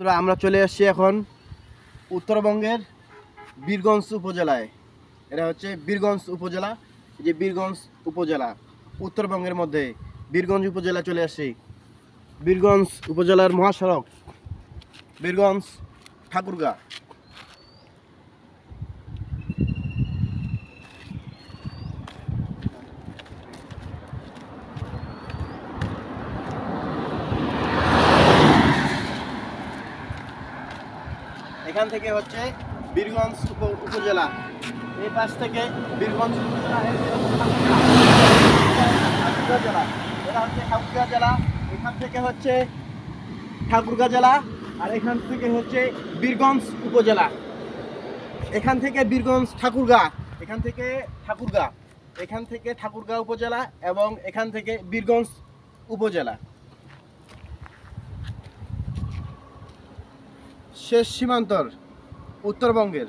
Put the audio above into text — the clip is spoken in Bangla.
তো আমরা চলে আসছি এখন উত্তরবঙ্গের বীরগঞ্জ উপজেলায়। এটা হচ্ছে বীরগঞ্জ উপজেলা। এই যে বীরগঞ্জ উপজেলা উত্তরবঙ্গের মধ্যে বীরগঞ্জ উপজেলা চলে আসছি। বীরগঞ্জ উপজেলার মহাসড়ক বীরগঞ্জ ঠাকুরগাঁ। এখান থেকে হচ্ছে বীরগঞ্জ উপজেলা, এই পাশ থেকে বীরগঞ্জ উপজেলা, ঠাকুরগাঁ জেলা। এটা হচ্ছে ঠাকুরগাঁ জেলা। এখান থেকে হচ্ছে ঠাকুরগাঁ জেলা, আর এখান থেকে হচ্ছে বীরগঞ্জ উপজেলা। এখান থেকে বীরগঞ্জ ঠাকুরগাঁ, এখান থেকে ঠাকুরগাঁ, এখান থেকে ঠাকুরগাঁ উপজেলা এবং এখান থেকে বীরগঞ্জ উপজেলা। শেষ সীমান্তর উত্তরবঙ্গের।